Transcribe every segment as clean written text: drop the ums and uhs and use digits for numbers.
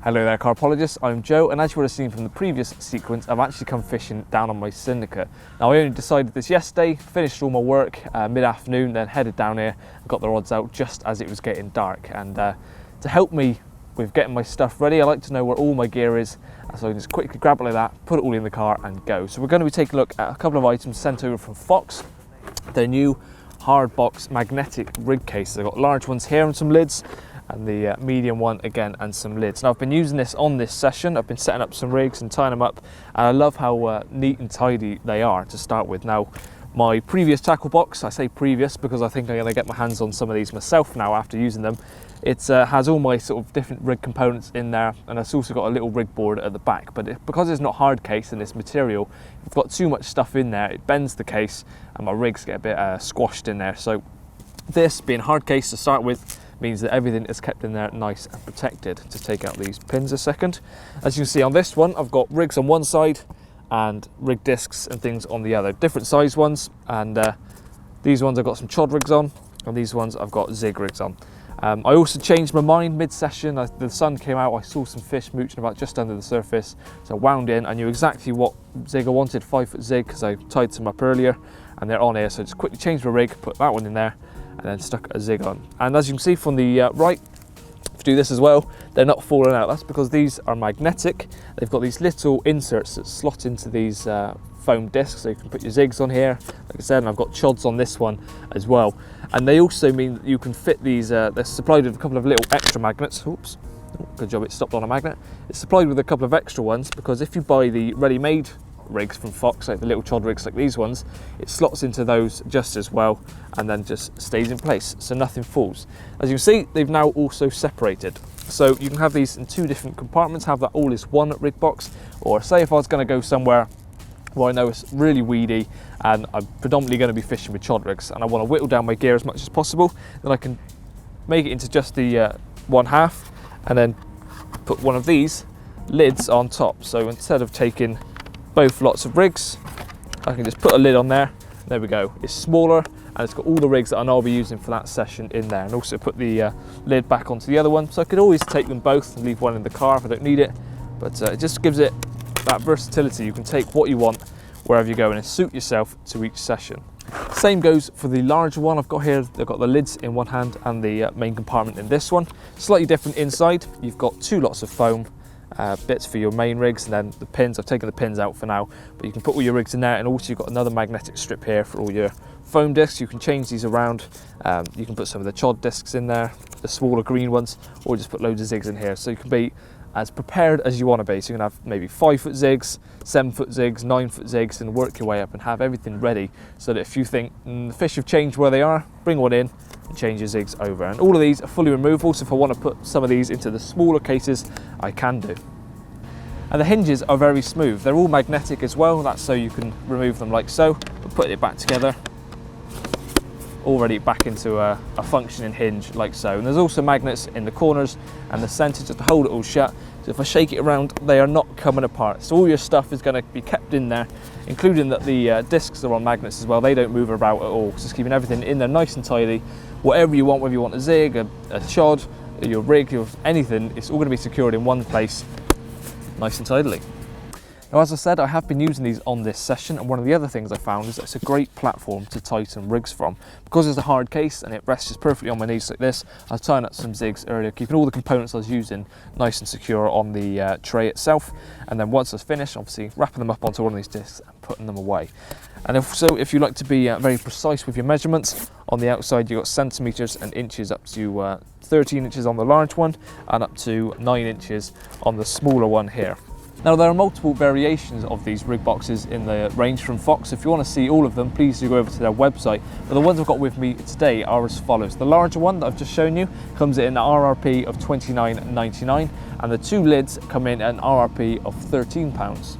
Hello there Carpologists, I'm Joe, and as you would have seen from the previous sequence, I've actually come fishing down on my syndicate. Now I only decided this yesterday, finished all my work mid-afternoon, then headed down here and got the rods out just as it was getting dark. And to help me with getting my stuff ready, I like to know where all my gear is, so I can just quickly grab it like that, put it all in the car and go. So we're going to be taking a look at a couple of items sent over from Fox. Their new hard box magnetic rig cases. I've got large ones here and some lids, and the medium one again and some lids. Now I've been using this on this session. I've been setting up some rigs and tying them up, and I love how neat and tidy they are to start with. Now my previous tackle box, I say previous because I think I'm going to get my hands on some of these myself now after using them. It has all my sort of different rig components in there, and it's also got a little rig board at the back, but because it's not hard case and it's material, if I've got too much stuff in there, it bends the case and my rigs get a bit squashed in there. So this being hard case to start with means that everything is kept in there nice and protected. To take out these pins a second. As you can see on this one, I've got rigs on one side and rig discs and things on the other, different size ones, and these ones I've got some chod rigs on, and these ones I've got zig rigs on. I also changed my mind mid-session. The sun came out, I saw some fish mooching about just under the surface, so I wound in. I knew exactly what zig I wanted, 5-foot zig, because I tied some up earlier and they're on here, so I just quickly changed my rig, put that one in there and then stuck a zig on. And as you can see from the right, if you do this as well, they're not falling out. That's because these are magnetic. They've got these little inserts that slot into these foam discs, so you can put your zigs on here, like I said, and I've got chods on this one as well. And they also mean that you can fit these, they're supplied with a couple of little extra magnets. Oops, good job it stopped on a magnet. It's supplied with a couple of extra ones, because if you buy the ready-made rigs from Fox, like the little chod rigs like these ones, it slots into those just as well and then just stays in place, so nothing falls. As you can see, they've now also separated, so you can have these in two different compartments, have that all as one rig box. Or say if I was going to go somewhere where I know it's really weedy and I'm predominantly going to be fishing with chod rigs and I want to whittle down my gear as much as possible, then I can make it into just the one half and then put one of these lids on top. So instead of taking both lots of rigs, I can just put a lid on there. There we go. It's smaller and it's got all the rigs that I know I'll be using for that session in there, and also put the lid back onto the other one, so I could always take them both and leave one in the car if I don't need it. But it just gives it that versatility. You can take what you want wherever you go and suit yourself to each session. Same goes for the larger one I've got here. They've got the lids in one hand and the main compartment in this one. Slightly different inside. You've got two lots of foam bits for your main rigs, and then the pins. I've taken the pins out for now, but you can put all your rigs in there, and also you've got another magnetic strip here for all your foam discs. You can change these around. You can put some of the chod discs in there, the smaller green ones, or just put loads of zigs in here, so you can be as prepared as you want to be. So you can have maybe 5-foot zigs, 7-foot zigs, 9-foot zigs, and work your way up and have everything ready, so that if you think the fish have changed where they are, bring one in and change your zigs over. And all of these are fully removable, so if I want to put some of these into the smaller cases, I can do. And the hinges are very smooth. They're all magnetic as well. That's so you can remove them like so, but put it back together, already back into a functioning hinge like so. And there's also magnets in the corners and the centre just to hold it all shut, so if I shake it around, they are not coming apart. So all your stuff is going to be kept in there, including that the discs are on magnets as well. They don't move about at all, just keeping everything in there nice and tidy. Whatever you want, whether you want a zig, a chod, your rig, anything, it's all going to be secured in one place nice and tidily. Now, as I said, I have been using these on this session, and one of the other things I found is that it's a great platform to tighten rigs from. Because it's a hard case and it rests just perfectly on my knees like this, I was tying up some zigs earlier, keeping all the components I was using nice and secure on the tray itself. And then once I was finished, obviously wrapping them up onto one of these discs and putting them away. And if you like to be very precise with your measurements, on the outside you've got centimetres and inches up to 13 inches on the large one and up to 9 inches on the smaller one here. Now, there are multiple variations of these rig boxes in the range from Fox. If you want to see all of them, please do go over to their website. But the ones I've got with me today are as follows. The larger one that I've just shown you comes in an RRP of $29.99, and the two lids come in at an RRP of £13.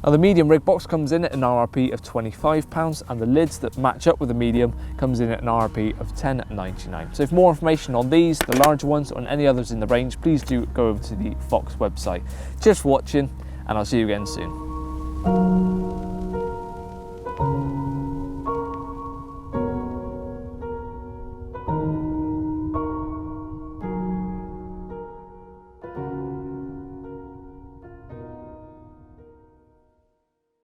Now, the medium rig box comes in at an RRP of £25, and the lids that match up with the medium comes in at an RRP of $10.99. So for more information on these, the larger ones, or on any others in the range, please do go over to the Fox website. Cheers for watching, and I'll see you again soon.